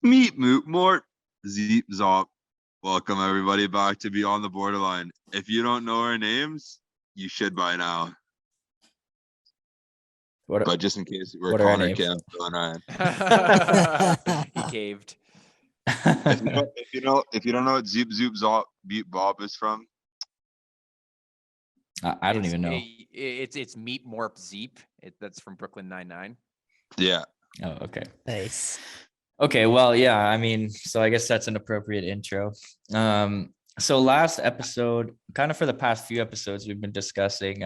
Meet Moot Mort. Zeep Zop. Welcome everybody back to Beyond the Borderline. If you don't know our names, you should by now. What But just in case, we're what are our Connor, names? Cam, Phil, and Ryan. He caved. If you don't know what Zeep Zoop Zop Beep Bop is from, I don't even know. It's Meet Morp Zeep. That's from Brooklyn Nine-Nine. yeah. Oh, okay. Nice. Okay, well, yeah, I mean, so I guess that's an appropriate intro. So last episode, kind of for the past few episodes, we've been discussing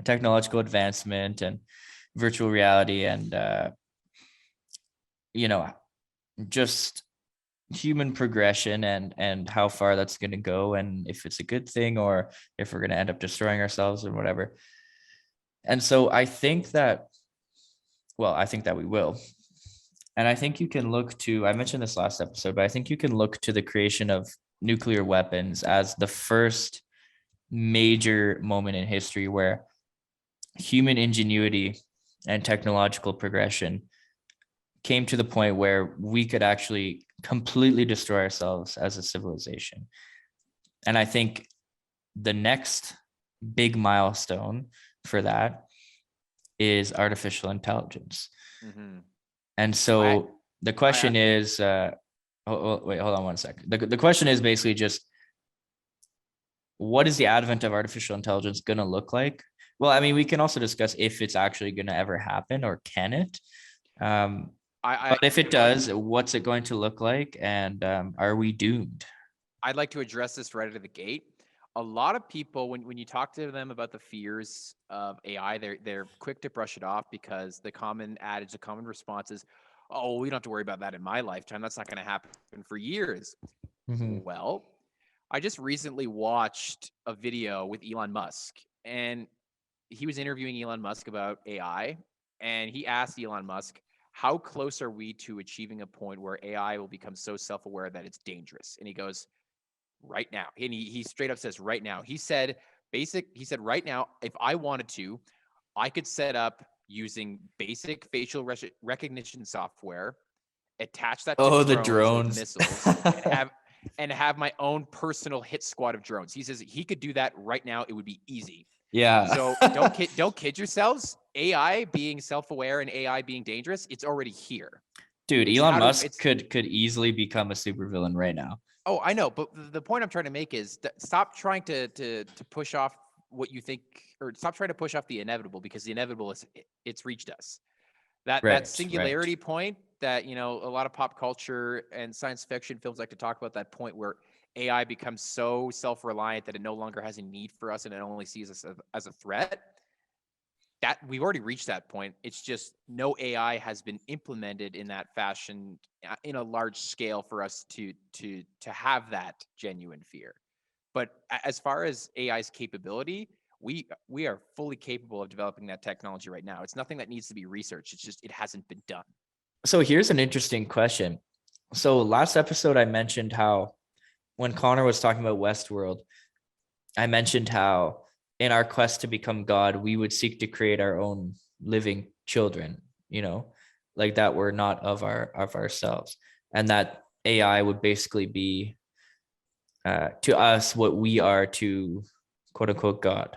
technological advancement and virtual reality and just human progression and how far that's going to go and if it's a good thing or if we're going to end up destroying ourselves or whatever. And so I think that we will. And I think you can look to, I mentioned this last episode, but I think you can look to the creation of nuclear weapons as the first major moment in history where human ingenuity and technological progression came to the point where we could actually completely destroy ourselves as a civilization. And I think the next big milestone for that is artificial intelligence. Mm-hmm. And so the question is, wait, hold on one second. The question is basically just, what is the advent of artificial intelligence going to look like? Well, I mean, we can also discuss if it's actually going to ever happen or can it? But if it does, what's it going to look like? And are we doomed? I'd like to address this right out of the gate. A lot of people, when you talk to them about the fears of AI, they're quick to brush it off because the common adage, the common response is, "Oh, we don't have to worry about that in my lifetime. That's not going to happen for years." Mm-hmm. Well, I just recently watched a video with Elon Musk, and he was interviewing Elon Musk about AI, and he asked Elon Musk, "How close are we to achieving a point where AI will become so self-aware that it's dangerous?" And he goes, "Right now." And he straight up says, "Right now." He said, "Right now, if I wanted to, I could set up using basic facial recognition software, attach that to the drones with drones. missiles, and have my own personal hit squad of drones." He says he could do that right now. It would be easy. Yeah. So don't kid yourselves. AI being self-aware and AI being dangerous, it's already here. Dude, It's Elon Musk could easily become a supervillain right now. Oh, I know, but the point I'm trying to make is stop trying to push off what you think, or stop trying to push off the inevitable, because the inevitable it's reached us. That singularity point that, a lot of pop culture and science fiction films like to talk about, that point where AI becomes so self-reliant that it no longer has a need for us and it only sees us as a threat. That we've already reached that point. It's just no AI has been implemented in that fashion in a large scale for us to have that genuine fear. But as far as AI's capability, we are fully capable of developing that technology right now. It's nothing that needs to be researched. It's just it hasn't been done. So here's an interesting question. So last episode I mentioned how when Connor was talking about Westworld, I mentioned how in our quest to become God, we would seek to create our own living children, like that we're not of ourselves, and that AI would basically be to us what we are to quote unquote God.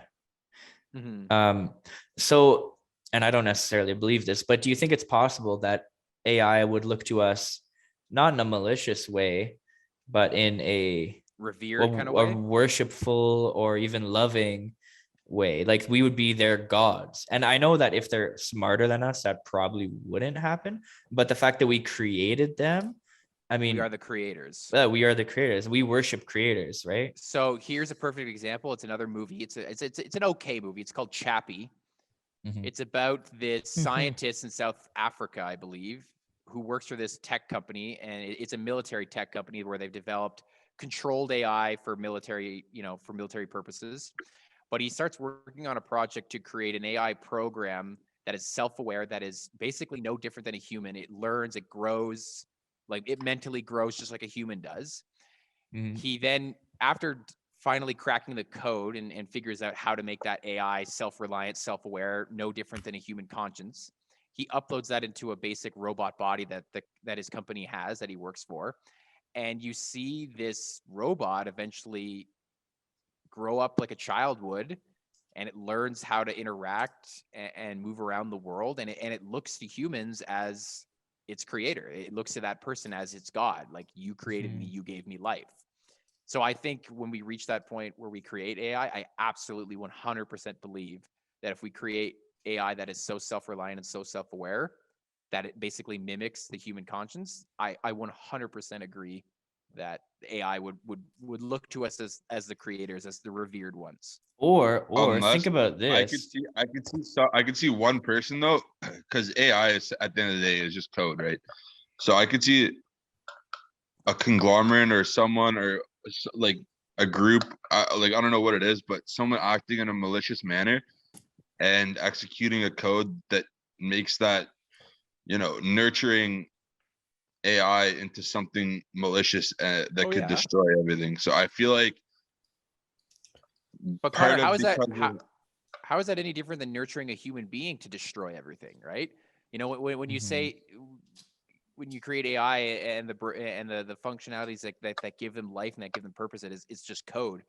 Mm-hmm. So, and I don't necessarily believe this, but do you think it's possible that AI would look to us not in a malicious way, but in a revered kind of way, a worshipful or even loving way? Like we would be their gods. And I know that if they're smarter than us, that probably wouldn't happen. But the fact that we created them, I mean, we are the creators. We are the creators. We worship creators, right? So here's a perfect example. It's another movie. It's an okay movie. It's called Chappie. Mm-hmm. It's about this scientist in South Africa, I believe, who works for this tech company, and it's a military tech company where they've developed controlled AI for military purposes. But he starts working on a project to create an AI program that is self-aware, that is basically no different than a human. It learns, it grows, like it mentally grows just like a human does. Mm-hmm. He then, after finally cracking the code and figures out how to make that AI self-reliant, self-aware, no different than a human conscience, he uploads that into a basic robot body that his company has, that he works for. And you see this robot eventually grow up like a child would, and it learns how to interact and move around the world, and it looks to humans as its creator. It looks to that person as its God. Like, you created me, you gave me life. So I think when we reach that point where we create AI, I absolutely 100% believe that if we create AI that is so self-reliant and so self-aware that it basically mimics the human conscience, I 100% agree that AI would look to us as the creators, as the revered ones. Or Unless think about I this. could see one person though, because AI is at the end of the day is just code, right? So I could see a conglomerate or someone or like a group, like I don't know what it is, but someone acting in a malicious manner and executing a code that makes that, you know, nurturing AI into something malicious that could destroy everything. So I feel like, but Connor, how is that how is that any different than nurturing a human being to destroy everything, right? You know, when you say, when you create AI and the functionalities that give them life and that give them purpose, it's just code.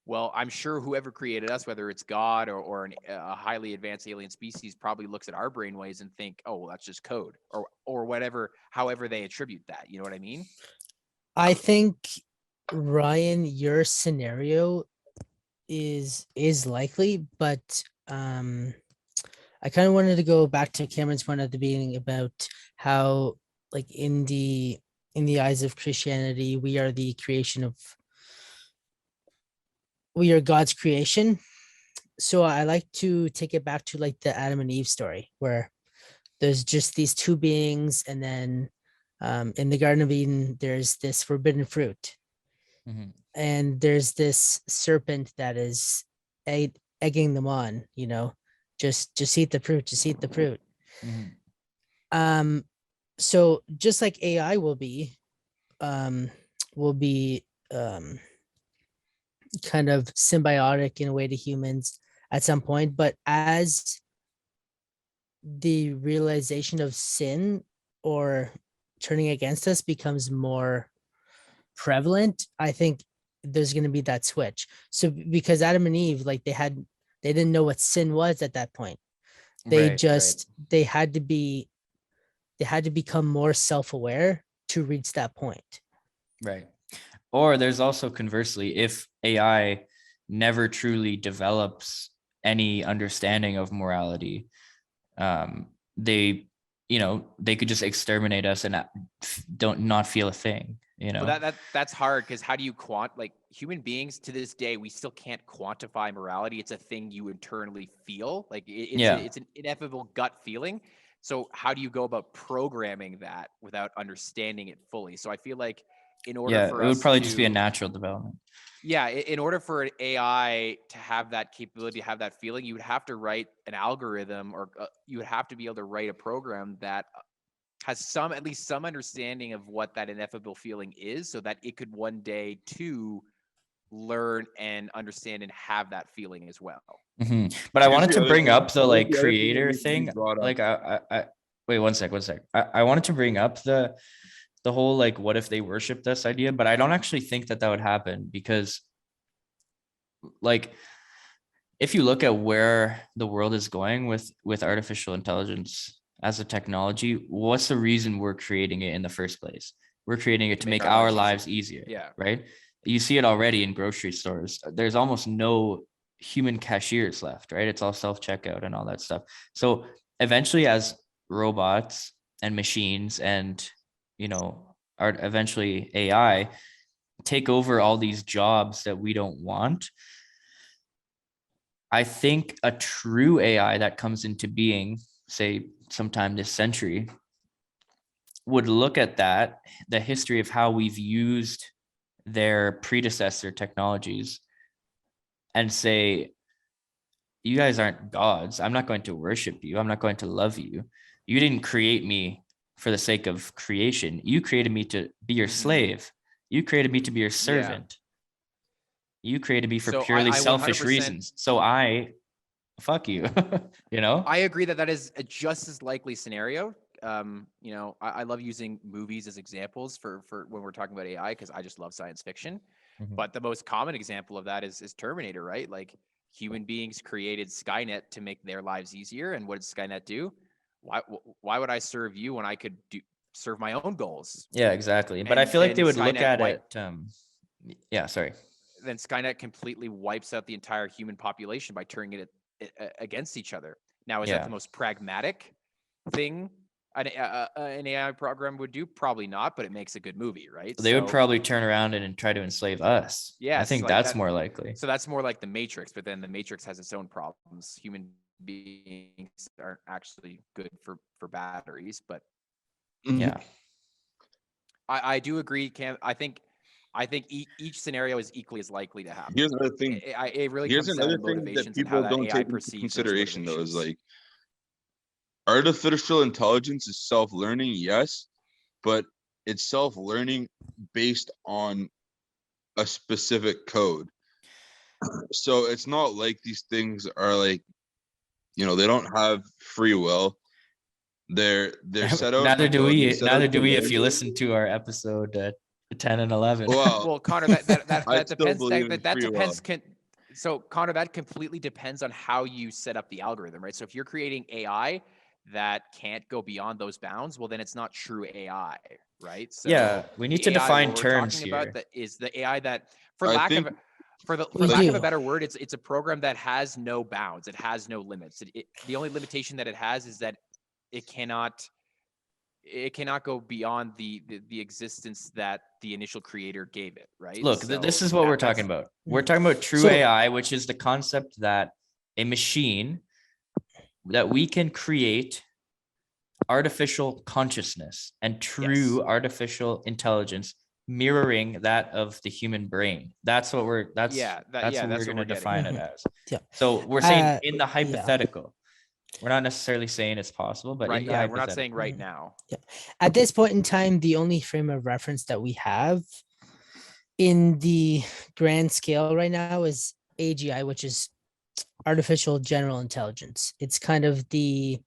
Well, I'm sure whoever created us, whether it's God or a highly advanced alien species, probably looks at our brainwaves and think, oh, well, that's just code, or whatever, however they attribute that. You know what I mean? I think, Ryan, your scenario is likely, but I kind of wanted to go back to Cameron's point at the beginning about how, like, in the eyes of Christianity, we are God's creation. So I like to take it back to like the Adam and Eve story, where there's just these two beings, and then in the Garden of Eden, there's this forbidden fruit, and there's this serpent that is egging them on, you know, just eat the fruit, just eat the fruit. So just like AI will be kind of symbiotic in a way to humans at some point, but as the realization of sin or turning against us becomes more prevalent, I think there's going to be that switch. So because Adam and Eve, like, they didn't know what sin was at that point. They they had to become more self-aware to reach that point. Right. Or there's also, conversely, if AI never truly develops any understanding of morality, they could just exterminate us and not feel a thing. Well, that's hard, because how do you like, human beings to this day, we still can't quantify morality. It's a thing you internally feel, like it's an ineffable gut feeling. So how do you go about programming that without understanding it fully? So I feel like in order for it would probably just be a natural development. Yeah, in order for an AI to have that capability, to have that feeling, you would have to write an algorithm, or you would have to be able to write a program that has at least some understanding of what that ineffable feeling is, so that it could one day too learn and understand and have that feeling as well. But I wanted to bring up the like creator thing. Like I wait one sec. I wanted to bring up the whole, like, what if they worship this idea, but I don't actually think that would happen, because, like, if you look at where the world is going with artificial intelligence as a technology, what's the reason we're creating it in the first place? We're creating it to make our lives easier. Yeah. Right. You see it already in grocery stores. There's almost no human cashiers left, right? It's all self-checkout and all that stuff. So eventually, as robots and machines and, eventually AI take over all these jobs that we don't want, I think a true AI that comes into being, say, sometime this century, would look at the history of how we've used their predecessor technologies, and say, you guys aren't gods. I'm not going to worship you. I'm not going to love you. You didn't create me for the sake of creation. You created me to be your slave. You created me to be your servant. You created me for purely selfish reasons. So I fuck you. You know? I agree that is a just as likely scenario. I love using movies as examples for when we're talking about AI because I just love science fiction. Mhm. But the most common example of that is Terminator, right? Like human beings created Skynet to make their lives easier, and what did Skynet do? Why would I serve you when I could serve my own goals? Yeah, exactly. But I And feel like they then would look Skynet at it. Yeah, sorry. Then Skynet completely wipes out the entire human population by turning it against each other. Now, is that Yeah. the most pragmatic thing an AI program would do? Probably not, but it makes a good movie, right? They would probably turn around and try to enslave us. I yes, think like that's that. more likely. So that's more like the Matrix, but then the Matrix has its own problems. Human beings aren't actually good for batteries, but Yeah. I do agree, Cam. I think each scenario is equally as likely to happen. Here's another thing. It really Here's comes down another to thing that motivations and how people that don't AI take into perceives those consideration though is motivations. like artificial intelligence is self-learning, yes, but it's self-learning based on a specific code. So it's not like these things are like, they don't have free will. They're set out in Neither a do code. They're we. set Neither out to do we. If learn. you listen to our episode 10 and 11. Well, Well, Connor, that I still depends. believe in That free will. depends. So, Connor, that completely depends on how you set up the algorithm, right? So, if you're creating AI that can't go beyond those bounds, well, then it's not true AI, right? So, Yeah, we need to the AI define what we're terms talking here. about that is the AI that, for I lack think of for We lack of a do. better word, it's a program that has no bounds. It has no limits. The only limitation that it has is that it cannot go beyond the existence that the initial creator gave it, right? Look, So this is what we're talking that's about. We're talking about true So- AI, which is the concept that a machine that we can create artificial consciousness and true artificial intelligence mirroring that of the human brain. That's what we're that's that's what what we're going to getting define at. it as. Yeah. So we're saying in the Yeah. hypothetical. We're not necessarily saying it's possible, but Right? in the Yeah, we're not saying hypothetical. right Mhm. now. At this point in time, the only frame of reference that we have in the grand scale right now is AGI, which is artificial general intelligence. It's kind of the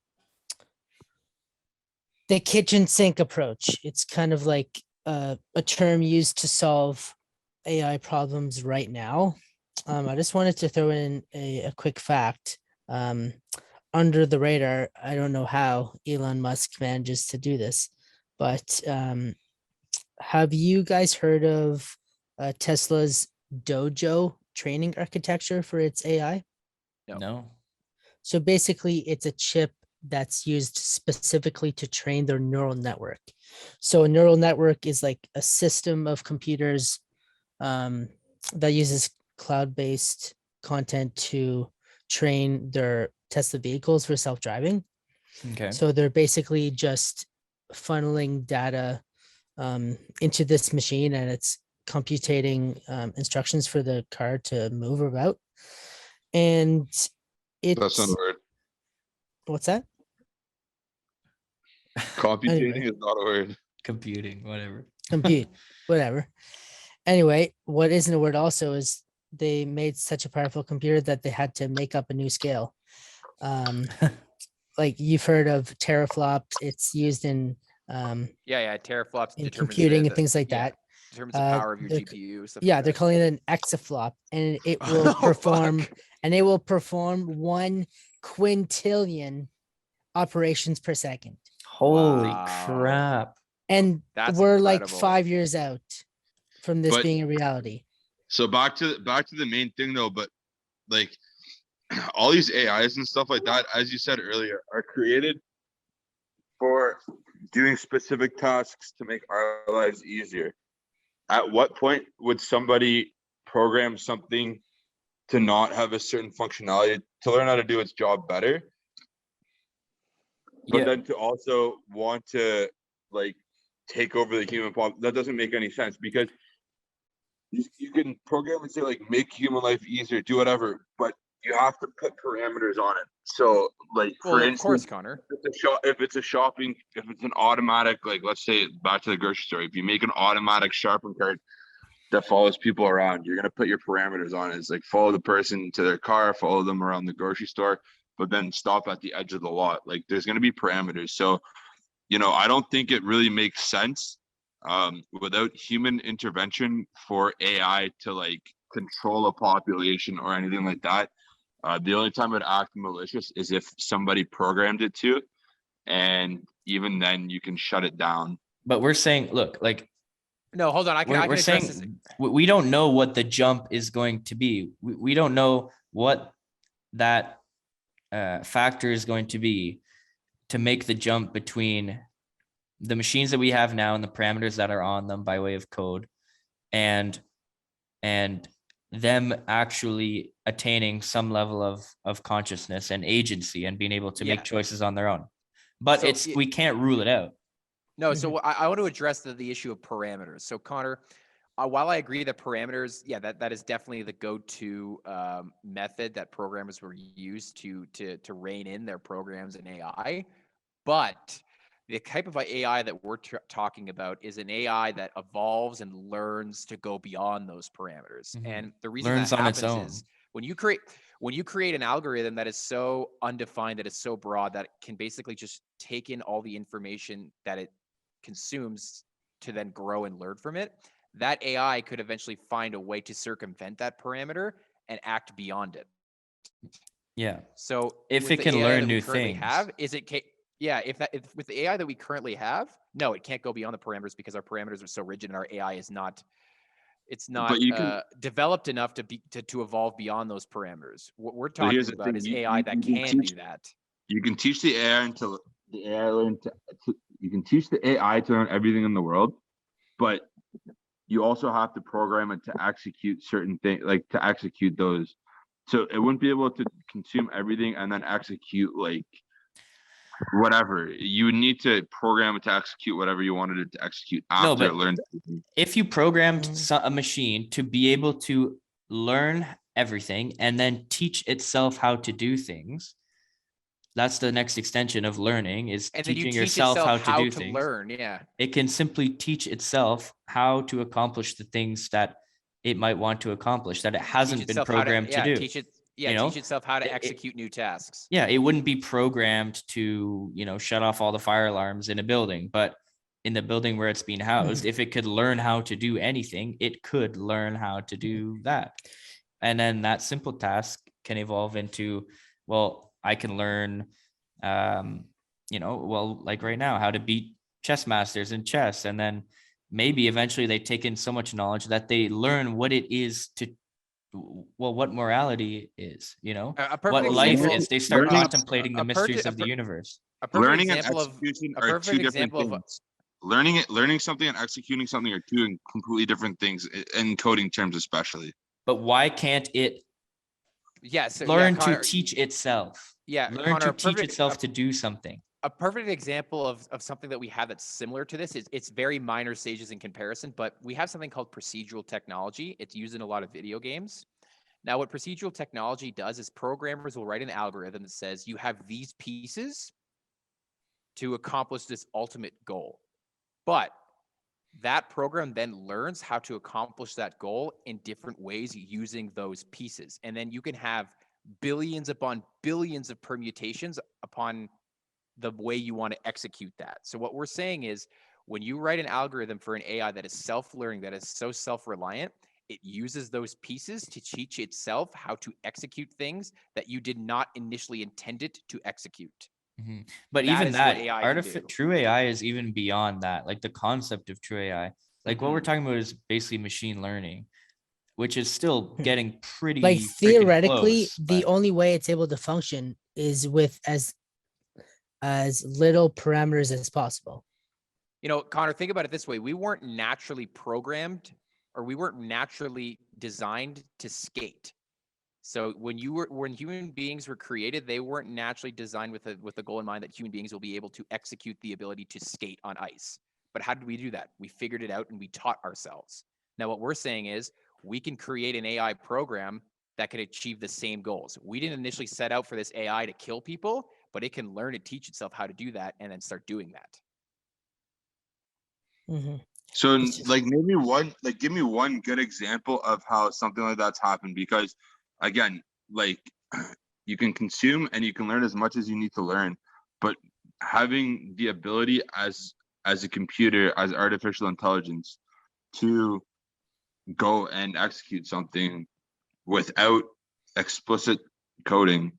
kitchen sink approach. It's kind of like a term used to solve AI problems right now. I just wanted to throw in a quick fact. Under the radar, I don't know how Elon Musk manages to do this, but have you guys heard of Tesla's Dojo training architecture for its AI? No. So basically, it's a chip that's used specifically to train their neural network. So a neural network is like a system of computers that uses cloud-based content to train their Tesla vehicles for self-driving. Okay. So they're basically just funneling data into this machine, and it's computing instructions for the car to move about. And That's not it's a word. what's that? Computating Anyway. is not a word. Computing, whatever. Compute, whatever. Anyway, what isn't a word also is they made such a powerful computer that they had to make up a new scale. Like you've heard of teraflops, it's used in Teraflops in determines computing and things like that. determines the power of your they're GPU. Stuff Yeah, like they're that. calling it an exaflop, and it will Oh, perform fuck. 1 quintillion operations per second. Holy Wow. crap. And That's we're like incredible. 5 years out from this But- being a reality. So back to the main thing though, but like all these AIs and stuff like that, as you said earlier, are created for doing specific tasks to make our lives easier. At what point would somebody program something to not have a certain functionality to learn how to do its job better? But Yeah. then to also want to like take over the human population, that doesn't make any sense because you can program and say like make human life easier, do whatever, but you have to put parameters on it. So like Well, for of instance, course, Connor. if it's an automatic, like let's say back to the grocery store, if you make an automatic shopping cart that follows people around. You're gonna put your parameters on it. It's like follow the person to their car, follow them around the grocery store, but then stop at the edge of the lot. Like there's gonna be parameters. So, I don't think it really makes sense without human intervention for AI to like control a population or anything like that. The only time it act malicious is if somebody programmed it to, and even then you can shut it down. But we're saying, look, like No, hold on. I can we're address this. saying we don't know what the jump is going to be. We don't know what that factor is going to be to make the jump between the machines that we have now and the parameters that are on them by way of code, and them actually attaining some level of consciousness and agency and being able to make choices on their own. But So we can't rule it out. No, so I want to address the issue of parameters. So Connor, while I agree that parameters, that is definitely the go-to method that programmers were used to rein in their programs in AI, but the type of AI that we're talking about is an AI that evolves and learns to go beyond those parameters. And the reason Learns that on its happens own. is when you create an algorithm that is so undefined, that is so broad, that it can basically just take in all the information that it consumes to then grow and learn from it, that AI could eventually find a way to circumvent that parameter and act beyond it. Yeah. So if it can learn new things, if with the AI that we currently have, no, it can't go beyond the parameters because our parameters are so rigid and our AI is not, it's not developed enough to evolve beyond those parameters. What we're talking about is AI that can do that. You can teach the AI until the AI learn you can teach the AI to learn everything in the world, but you also have to program it to execute certain things, like to execute those. So it wouldn't be able to consume everything and then execute like whatever. You would need to program it to execute whatever you wanted it to execute after it learned. If you programmed a machine to be able to learn everything and then teach itself how to do things, that's the next extension of learning, is teaching yourself how to do things. Learn, yeah. It can simply teach itself how to accomplish the things that it might want to accomplish that it hasn't been programmed to do. Teach itself how to execute new tasks. Yeah, it wouldn't be programmed to, shut off all the fire alarms in a building, but in the building where it's being housed, if it could learn how to do anything, it could learn how to do that. And then that simple task can evolve into, well, I can learn, like right now, how to beat chess masters in chess. And then maybe eventually they take in so much knowledge that they learn what it is to, what morality is, what life is. They start contemplating the mysteries of the universe. Learning and execution are two different things. Learning something and executing something are two completely different things, in coding terms especially. But why can't it learn to teach itself? Learn to teach itself to do something. A perfect example of something that we have that's similar to this is, it's very minor stages in comparison, but we have something called procedural technology. It's used in a lot of video games. Now, what procedural technology does is programmers will write an algorithm that says you have these pieces to accomplish this ultimate goal. But that program then learns how to accomplish that goal in different ways using those pieces. And then you can have billions upon billions of permutations upon the way you want to execute that. So what we're saying is, when you write an algorithm for an AI that is self-learning, that is so self-reliant, it uses those pieces to teach itself how to execute things that you did not initially intend it to execute. But even that, true AI is even beyond that. Like the concept of true AI, like what we're talking about is basically machine learning, which is still getting pretty like theoretically close, the only way it's able to function is with as little parameters as possible. Connor, think about it this way. We weren't naturally programmed, or we weren't naturally designed to skate. So when human beings were created, they weren't naturally designed with the goal in mind that human beings will be able to execute the ability to skate on ice. But how did we do that? We figured it out and we taught ourselves. Now, what we're saying is we can create an AI program that can achieve the same goals. We didn't initially set out for this AI to kill people, but it can learn to teach itself how to do that and then start doing that. So It's just- like maybe one, like give me one good example of how something like that's happened, because again, like you can consume and you can learn as much as you need to learn, but having the ability as a computer, as artificial intelligence, to go and execute something without explicit coding,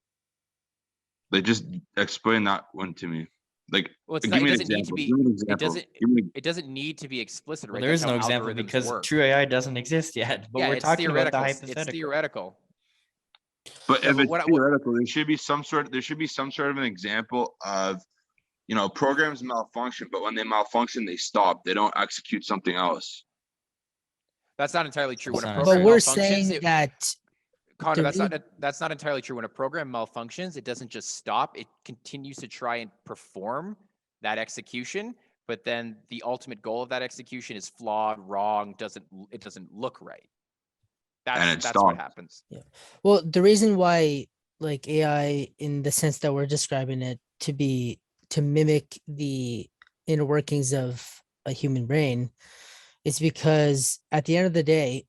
like just explain that one to me. Like Well, it's give not. It me an doesn't need to example. be. Give me an It example. doesn't. Give me It doesn't need to be explicit, Well, right? there That's is how no example algorithms because work. true AI doesn't exist yet, but Yeah, we're it's talking about the theoretical. It's hypothetical. theoretical. But No, if but it's what theoretical, there should be some sort of an example of, you know, programs malfunction, but when they malfunction, they stop. They don't execute something else. that's not entirely true. When a That's not program But we're malfunctions, saying that Connor, the that's not entirely true. When a program malfunctions, it doesn't just stop; it continues to try and perform that execution. But then the ultimate goal of that execution is flawed, wrong, it doesn't look right. And it That's what stops. happens. well, the reason why like AI in the sense that we're describing it to mimic the inner workings of a human brain is because at the end of the day,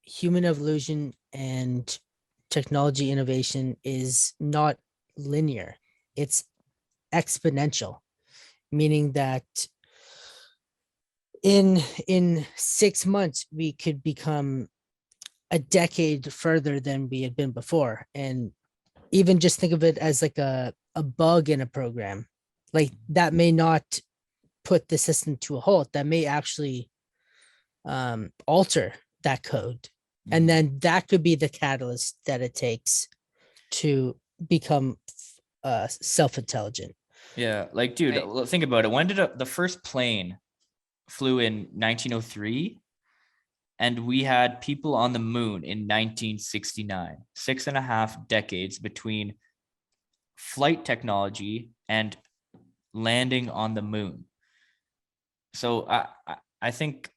human evolution and technology innovation is not linear. It's exponential, meaning that in 6 months we could become a decade further than we had been before. And even just think of it as like a bug in a program. Like that may not put the system to a halt. That may actually alter that code. And Mhm. then that could be the catalyst that it takes to become self-intelligent. Yeah, like dude, Hey. think about it. When did the first plane flew in 1903? And we had people on the moon in 1969, 6.5 decades between flight technology and landing on the moon. So I think,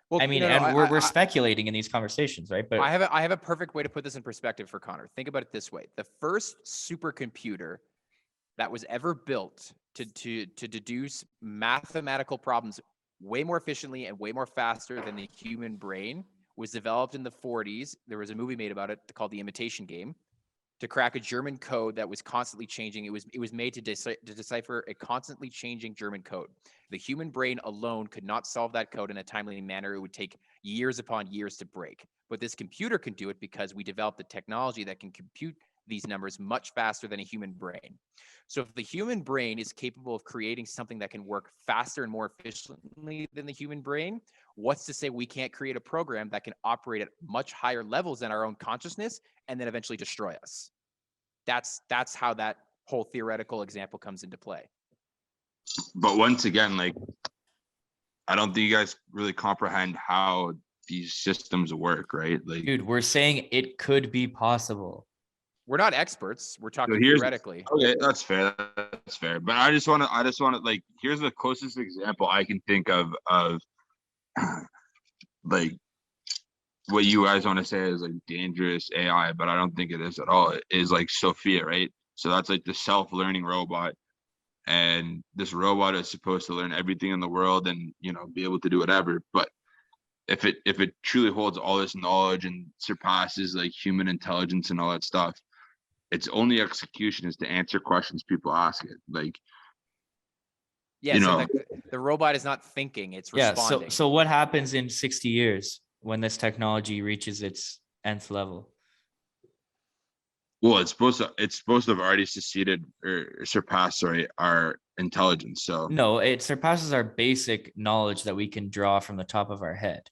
Well, I mean, no, and we're speculating in these conversations, right? But I have a perfect way to put this in perspective for Connor. Think about it this way: the first supercomputer that was ever built to deduce mathematical problems way more efficiently and way more faster than the human brain was developed in the 40s. There was a movie made about it called The Imitation Game, to crack a German code that was constantly changing. It was made to decipher a constantly changing German code. The human brain alone could not solve that code in a timely manner. It would take years upon years to break. But this computer can do it because we developed the technology that can compute these numbers much faster than a human brain. So if the human brain is capable of creating something that can work faster and more efficiently than the human brain, what's to say we can't create a program that can operate at much higher levels than our own consciousness and then eventually destroy us? That's how that whole theoretical example comes into play. But once again, like I don't think you guys really comprehend how these systems work, right? Like, dude, we're saying it could be possible. We're not experts. We're so talking here's theoretically. okay, that's fair. That's fair. But I just want to like here's the closest example I can think of like what you guys want to say is like dangerous AI, but I don't think it is at all. It is like Sophia, right? So that's like the self-learning robot. And this robot is supposed to learn everything in the world and, you know, be able to do whatever. But if it truly holds all this knowledge and surpasses like human intelligence and all that stuff, its only execution is to answer questions people ask it. Like, Yeah, you so know, the robot is not thinking, it's Yeah. responding. So what happens in 60 years when this technology reaches its nth level? well, it's supposed to have already succeeded or surpassed, sorry, our intelligence. So No, it surpasses our basic knowledge that we can draw from the top of our head.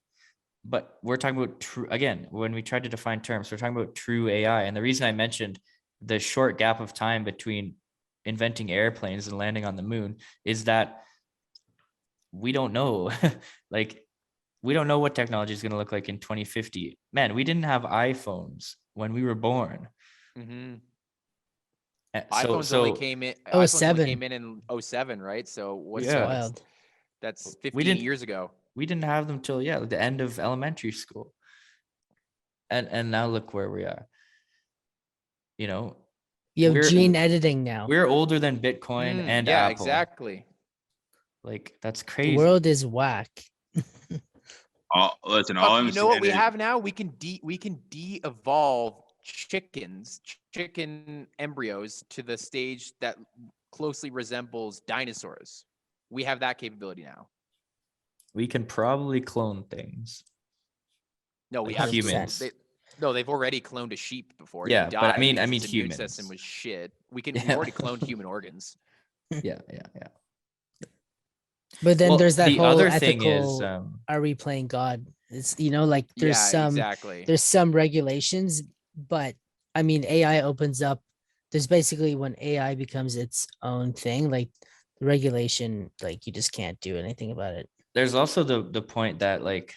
But we're talking about true, again, when we try to define terms, we're talking about true AI. And the reason I mentioned the short gap of time between inventing airplanes and landing on the moon is that we don't know. Like, we don't know what technology is going to look like in 2050. Man, we didn't have iPhones when we were born. Mhm. So, iPhones only so came in. Oh, iPhones only 07. came in 07, right? So what's It's Yeah. wild. that's we 15 didn't years ago. we didn't have them till the end of elementary school. And now look where we are. You know, You have we're gene editing now. we're older than Bitcoin and Yeah, Apple. exactly. Like that's The crazy. world is whack. Listen, But all I'm you know what saying we is, have now? We can de-evolve chicken embryos to the stage that closely resembles dinosaurs. We have that capability now. We can probably clone things. No, we Like absolutely humans. they've already cloned a sheep before. Yeah, He but I died mean because its immune humans. system was shit. We've Yeah. already cloned human organs. Yeah. But then Well, there's that the whole other thing is, ethical, are we playing God? It's, like Yeah, exactly. there's some regulations, but I mean AI opens up, there's basically when AI becomes its own thing, like the regulation, like you just can't do anything about it. there's also the point that like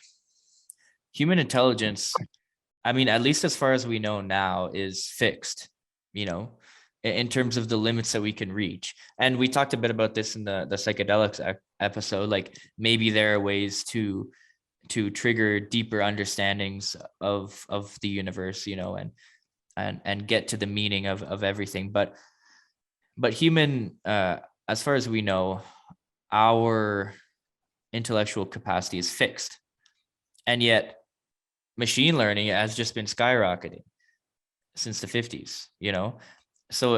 human intelligence, I mean, at least as far as we know now, is fixed, in terms of the limits that we can reach. And we talked a bit about this in the psychedelics episode. Like maybe there are ways to trigger deeper understandings of the universe, and get to the meaning of everything. But human, as far as we know, our intellectual capacity is fixed, and yet machine learning has just been skyrocketing since the 50s, so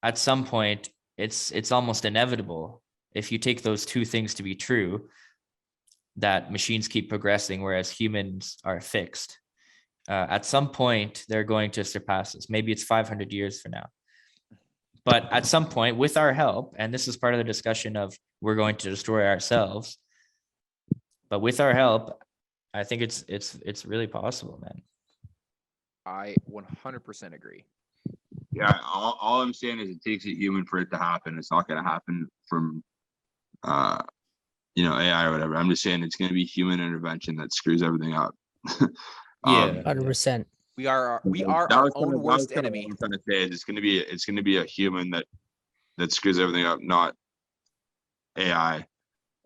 at some point it's almost inevitable, if you take those two things to be true, that machines keep progressing whereas humans are fixed. At some point they're going to surpass us. Maybe it's 500 years from now, but at some point, with our help, and this is part of the discussion of we're going to destroy ourselves, but with our help, I think it's really possible, man. I 100% agree. yeah, all I'm saying is it takes a human for it to happen. It's not going to happen from, AI or whatever. I'm just saying it's going to be human intervention that screws everything up. Yeah. 100%. We are That our was own that was worst kinda what enemy. I'm trying to say is it's going to be a human that screws everything up, not AI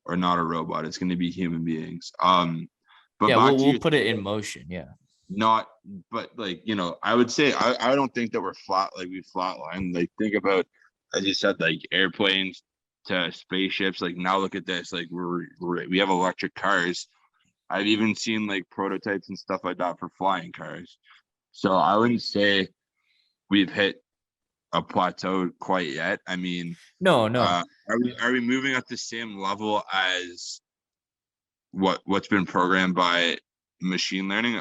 or not a robot. It's going to be human beings. But Yeah, back to we'll your put it in motion. Yeah. not, but like, I would say I don't think that we flatline. Like think about, as you said, like airplanes to spaceships. Like now look at this. Like we have electric cars. I've even seen like prototypes and stuff like that for flying cars. So I wouldn't say we've hit a plateau quite yet. I mean, No. are we moving at the same level as what's been programmed by machine learning?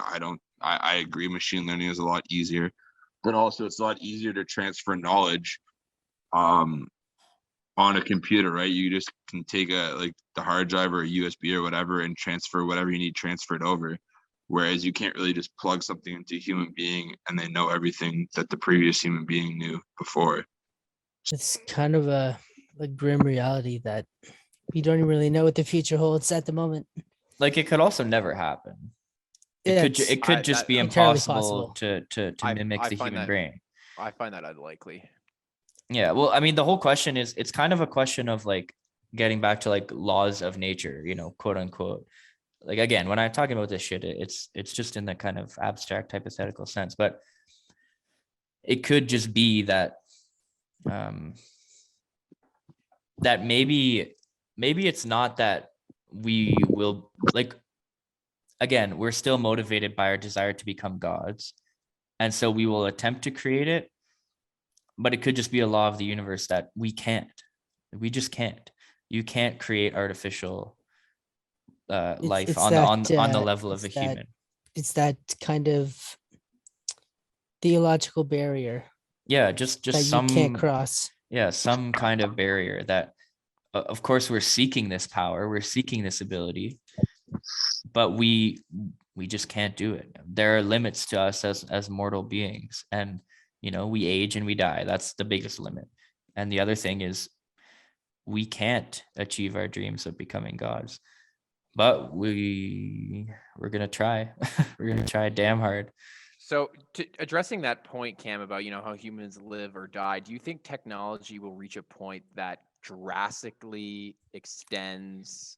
I agree machine learning is a lot easier, but also it's a lot easier to transfer knowledge on a computer, right? You just can take like the hard drive or a USB or whatever and transfer whatever you need transferred over. Whereas you can't really just plug something into a human being and they know everything that the previous human being knew before. It's kind of a grim reality that we don't even really know what the future holds at the moment. Like it could also never happen. It could just be entirely impossible possible. to mimic the find human that brain. I find that unlikely. Yeah, well, I mean, the whole question is, it's kind of a question of like getting back to like laws of nature, quote unquote. Like again, when I'm talking about this shit, it's just in the kind of abstract hypothetical sense, but it could just be that that maybe it's not that we will, like, again, we're still motivated by our desire to become gods, and so we will attempt to create it, but it could just be a law of the universe that we just can't. You can't create artificial life It's on the that level of a human. it's that kind of theological barrier Yeah, just that you can't cross. yeah, some kind of barrier that, of course, we're seeking this power, we're seeking this ability, but we just can't do it. There are limits to us as mortal beings, and we age and we die. That's the biggest limit. And the other thing is we can't achieve our dreams of becoming gods, but we're gonna try. We're gonna try damn hard. So, addressing that point, Cam, about how humans live or die, do you think technology will reach a point that drastically extends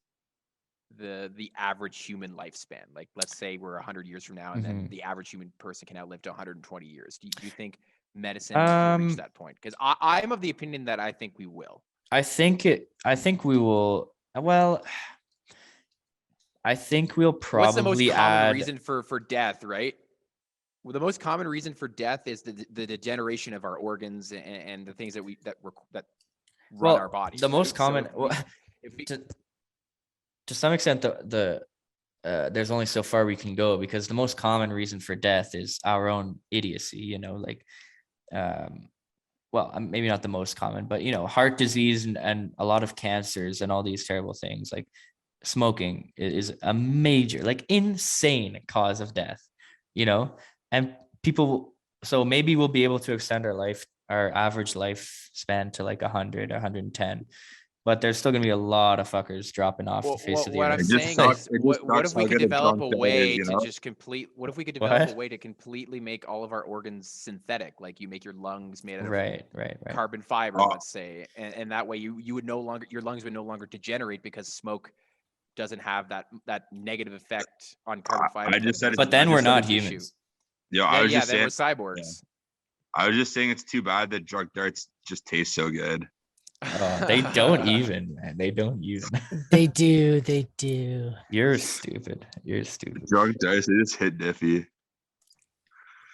the average human lifespan? Like, let's say we're 100 years from now, and then the average human person can outlive to 120 years. Do you think medicine will reach that point? Because I'm of the opinion that I think we will. I think we will, well, I think we'll What's the most probably common add, reason for death, right? Well, the most common reason for death is the degeneration of our organs and the things that run our well, bodies, the most right? So common, if we to some extent, there's only so far we can go, because the most common reason for death is our own idiocy, like, well, maybe not the most common, but heart disease and a lot of cancers and all these terrible things, like smoking is a major, like, insane cause of death, and people, so maybe we'll be able to extend our average lifespan to like 100, 110, but there's still gonna be a lot of fuckers dropping off the face of the what I'm earth. It just saying sucks. is, It just what sucks if we how could good a develop drunk a dad way is, you to know? just complete? What if we could develop a What? way to completely make all of our organs synthetic? Like you make your lungs made out of Right. carbon fiber, Oh, let's say, and that way you would no longer, your lungs would no longer degenerate because smoke doesn't have that negative effect on carbon fiber I that just it said does it. But on I then we're just said not it. tissue. humans. Yo, I was Yeah, just then we're saying. Yeah, cyborgs. I was just saying it's too bad that drunk darts just taste so good. Oh, they don't even, man. They don't even. They do. They do. You're stupid. You're stupid. Drunk darts, they just hit diffy.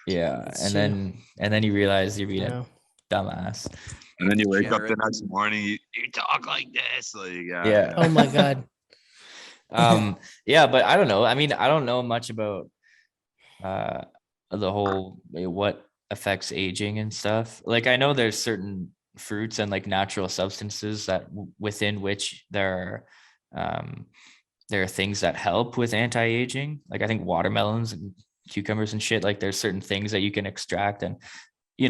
Yeah. It's And true. then you realize you're being You a know. dumbass. And then you wake up the Degenerate. next morning, you talk like this, like Yeah. Oh my god. Yeah, but I don't know. I mean, I don't know much about uh the whole, what affects aging and stuff. Like, I know there's certain fruits and like natural substances that within which there are things that help with anti-aging. Like, I think watermelons and cucumbers and shit, like there's certain things that you can extract, and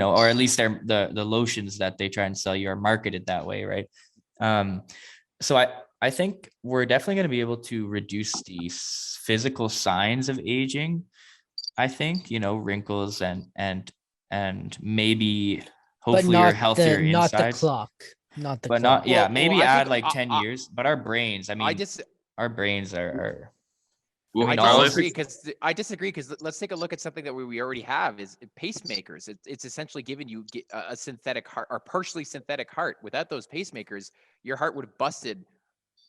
or at least the lotions that they try and sell you are marketed that way, right? So I think we're definitely going to be able to reduce the physical signs of aging. I think, wrinkles and maybe But hopefully your not healthier the insides, clock. Not the but not, clock. yeah, Well, maybe I think add like 10 years, but our brains, I I mean, just our brains are I well, mean, my all life of, I disagree because let's take a look at something that we already have is pacemakers. It's essentially giving you a synthetic heart or partially synthetic heart. Without those pacemakers, your heart would have busted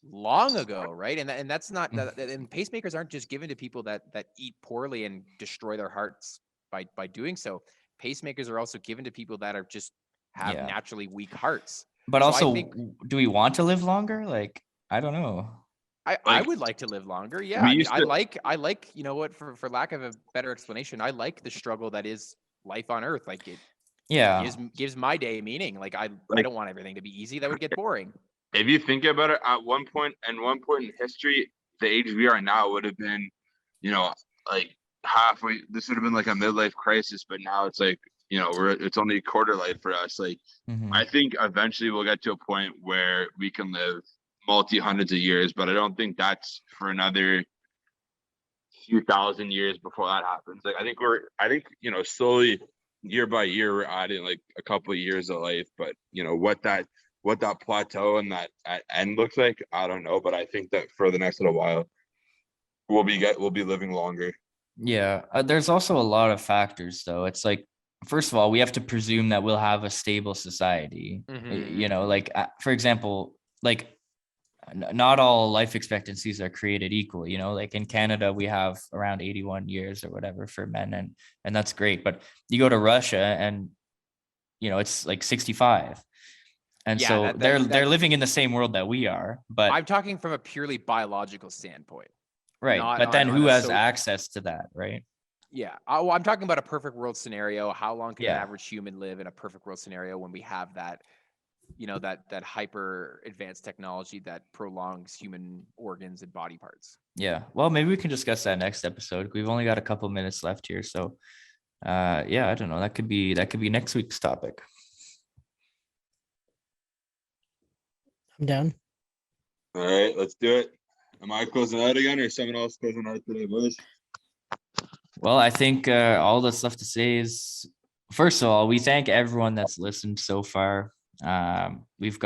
long ago, right? And that's not and pacemakers aren't just given to people that eat poorly and destroy their hearts by doing so. Pacemakers are also given to people that are just have yeah. naturally weak hearts. But So I also, think do we want to live longer? Like, I don't know. I like would like to live longer. Yeah. we I mean, used to. I like, you know what, for lack of a better explanation, I like the struggle that is life on Earth. Like it Yeah. gives my day meaning. Like I Like don't want everything to be easy. That would get boring. if you think about it, at one point in history, the age we are now would have been, you know, like halfway. This would have been like a midlife crisis, but now it's like, it's only a quarter life for us. Like Mhm. I think eventually we'll get to a point where we can live multi hundreds of years, but I don't think that's for another few thousand years before that happens. Like I think slowly year by year we're adding like a couple of years of life, but what that plateau and that at end looks like, I don't know. But I think that for the next little while we'll be living longer. Yeah. There's also a lot of factors, though. It's like, first of all, we have to presume that we'll have a stable society. Like, for example, like, not all life expectancies are created equal. Like in Canada, we have around 81 years or whatever for men, and that's great. But you go to Russia and it's like 65. And Yeah, so they're living in the same world that we are, but I'm talking from a purely biological standpoint, right. not But then on who a has access to that, right? yeah. Well, I'm talking about a perfect world scenario. How long can an Yeah. average human live in a perfect world scenario when we have that, that hyper advanced technology that prolongs human organs and body parts? Yeah. Well, maybe we can discuss that next episode. We've only got a couple minutes left here, so yeah, I don't know. That could be next week's topic. I'm down. All right, let's do it. Am I closing out again, or someone else closing out today, boys? Well, I think all that's left to say is, first of all, we thank everyone that's listened so far. We've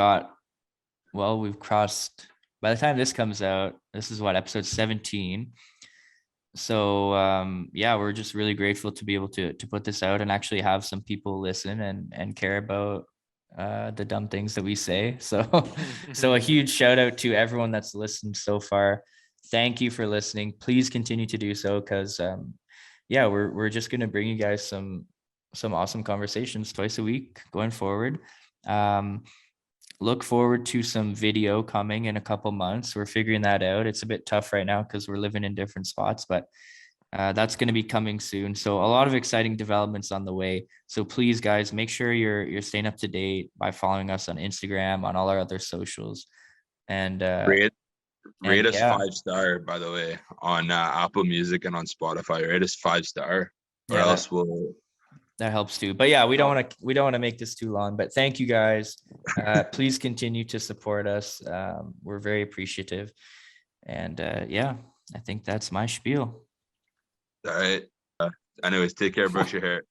crossed, by the time this comes out, this is what, episode 17. So yeah, we're just really grateful to be able to put this out and actually have some people listen and care about the dumb things that we say. So so a huge shout out to everyone that's listened so far. Thank you for listening. Please continue to do so, because yeah, we're just gonna bring you guys some awesome conversations twice a week going forward. Look forward to some video coming in a couple months. We're figuring that out. It's a bit tough right now because we're living in different spots, but that's going to be coming soon. So a lot of exciting developments on the way. So please, guys, make sure you're staying up to date by following us on Instagram, on all our other socials, and Rate us yeah. 5-star, by the way, on Apple Music and on Spotify. Rate us 5-star, or Yeah, else we'll. That helps too. But yeah, we don't want to make this too long. But thank you guys. Please continue to support us. We're very appreciative. And yeah, I think that's my spiel. All right. Anyways, take care. Brush your hair.